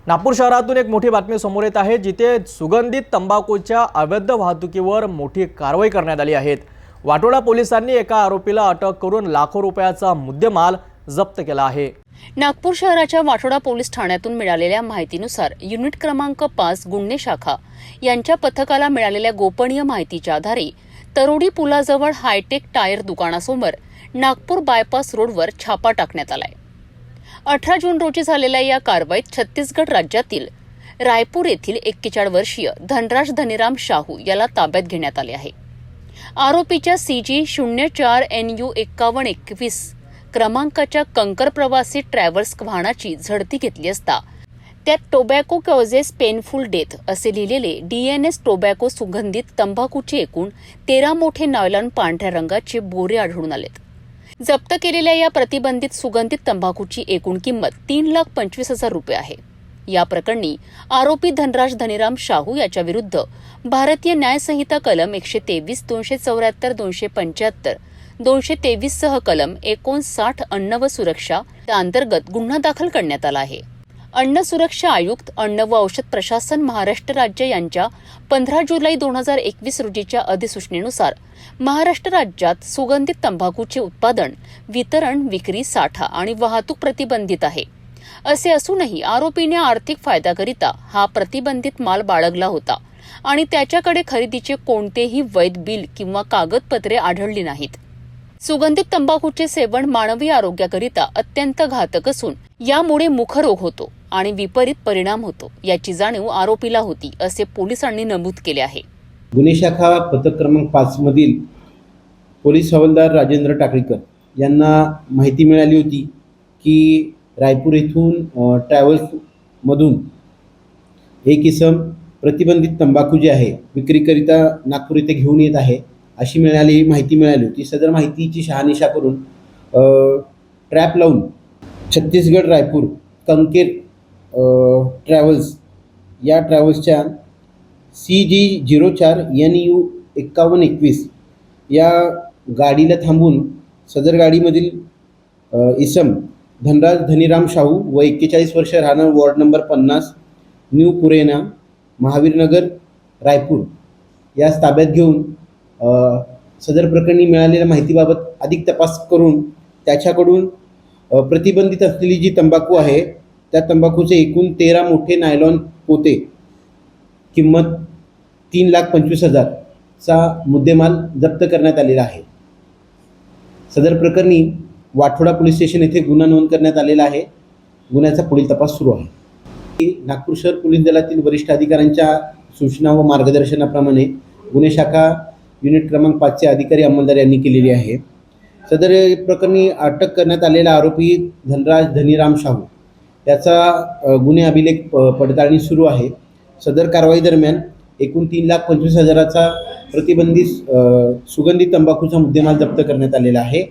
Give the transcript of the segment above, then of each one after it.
नागपूर शहरातून एक मोठी बातमी समोर येत आहे, जिथे सुगंधित तंबाखूच्या अवैध वाहतुकीवर मोठी कारवाई करण्यात आली आहे। वाटोडा पोलिसांनी एका आरोपीला अटक करून लाखो रुपयाचा मुद्देमाल जप्त केला आहे। नागपूर शहराच्या वाटोडा पोलीस ठाण्यातून मिळालेल्या माहितीनुसार युनिट क्रमांक 5 गुन्हे शाखा यांच्या पथकाला मिळालेल्या गोपनीय माहितीच्या आधारे तरोडी पुलाजवळ हायटेक टायर दुकानासमोर नागपूर बायपास रोडवर छापा टाकण्यात आलाय। 18 जून रोजी झालेल्या या कारवाईत छत्तीसगड राज्यातील रायपूर येथील 41 वर्षीय धनराज धनीराम शाहू याला ताब्यात घेण्यात आले आहे। आरोपीच्या CG 04NU 5121 क्रमांकाच्या कंकर प्रवासी ट्रॅव्हल्स वाहनाची झडती घेतली असता त्यात टोबॅको कॉजेस पेनफुल डेथ असे लिहिलेले DNS टोबॅको सुगंधित तंबाखूचे एकूण 13 मोठे नायलॉन पांढऱ्या रंगाचे बोरे आढळून आलेत। जप्त केलेल्या या प्रतिबंधित सुगंधित तंबाखूची एकूण किंमत 3,25,000 रुपये आहे। या प्रकरणी आरोपी धनराज धनीराम शाहू याच्या विरुद्ध भारतीय न्याय संहिता कलम 123, 274, 275, 223 सह कलम 59 अन्न व सुरक्षा अंतर्गत गुन्हा दाखल करण्यात आला आहे। अन्न सुरक्षा आयुक्त, अन्न व औषध प्रशासन महाराष्ट्र राज्य यांच्या 15 जुलै 2021 रोजीच्या अधिसूचनेनुसार महाराष्ट्र राज्यात सुगंधित तंबाखूचे उत्पादन, वितरण, विक्री, साठा आणि वाहतूक प्रतिबंधित आहे। असे असूनही आरोपीने आर्थिक फायद्याकरिता हा प्रतिबंधित माल बाळगला होता आणि त्याच्याकडे खरेदीचे कोणतेही वैध बिल किंवा कागदपत्रे आढळली नाहीत। सुगंधित तंबाखूचे सेवन मानवी आरोग्याकरिता अत्यंत घातक असून यामुळे मुखरोग होतो आणि विपरीत परिणाम होतो याची जाणीव आरोपीला होती, असे पोलिसांनी नमूद केले आहे। गुन्हे शाखा पथक क्रमांक 5 मधील पोलीस हवालदार राजेंद्र टाकळीकर यांना माहिती मिळाली होती की रायपूर येथून ट्रॅव्हल्समधून एक इसम प्रतिबंधित तंबाखू जे आहे विक्रीकरिता नागपूर येथे घेऊन येत आहे अशी माहिती मिळाली होती। सदर माहितीची शहानिशा करून ट्रॅप लावून छत्तीसगड रायपूर कंकेर ट्रॅव्हल्स या ट्रॅव्हल्सच्या CG 04NU 5121 या गाडीला थांबून सदर गाडीमधील इसम धनराज धनीराम शाहू व 41 वर्ष राहणार ward number 50 new Purena Mahavirnagar Raipur यास ताब्यात घेऊन सदर प्रकरणी मिळालेल्या माहितीबाबत अधिक तपास करून त्याच्याकडून प्रतिबंधित असलेली जी तंबाखू आहे त्या तंबाखूचे एकूण 13 मोठे नायलॉन पोते किंमत 3,25,000 चा मुद्देमाल जप्त करण्यात आलेला आहे। सदर प्रकरणी वाटोडा पोलीस स्टेशन येथे गुन्हा नोंद करण्यात आलेला आहे। गुन्ह्याचा पुढील तपास सुरू आहे। नागपूर शहर पोलीस दलातील वरिष्ठ अधिकाऱ्यांच्या सूचना व मार्गदर्शनाप्रमाणे गुन्हे शाखा युनिट क्रमांक 5 चे अधिकारी अंमलदार यांनी केलेली आहे। सदर प्रकरणी अटक करण्यात आलेला आरोपी धनराज धनीराम शाहू याचा गुन्हे अभिलेख पडताळणी सुरू आहे। सदर कारवाई दरम्यान एकूण 3,25,000 चा प्रतिबंधित सुगंधित तंबाखूचा मुद्देमाल जप्त करण्यात आलेला आहे।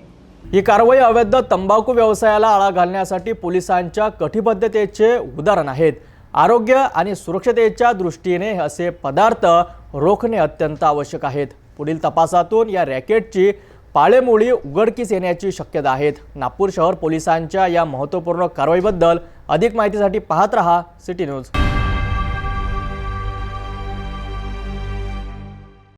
ही कारवाई अवैध तंबाखू व्यवसायाला आळा घालण्यासाठी पोलिसांच्या कटिबद्धतेचे उदाहरण आहेत। आरोग्य आणि सुरक्षतेच्या दृष्टीने असे पदार्थ रोखणे अत्यंत आवश्यक आहेत। पुढील तपासातून या रॅकेटची पाळेमुळी उघडकीस येण्याची शक्यता आहे। नागपूर शहर पोलिसांच्या या महत्त्वपूर्ण कारवाईबद्दल अधिक माहितीसाठी पाहत रहा सिटी न्यूज।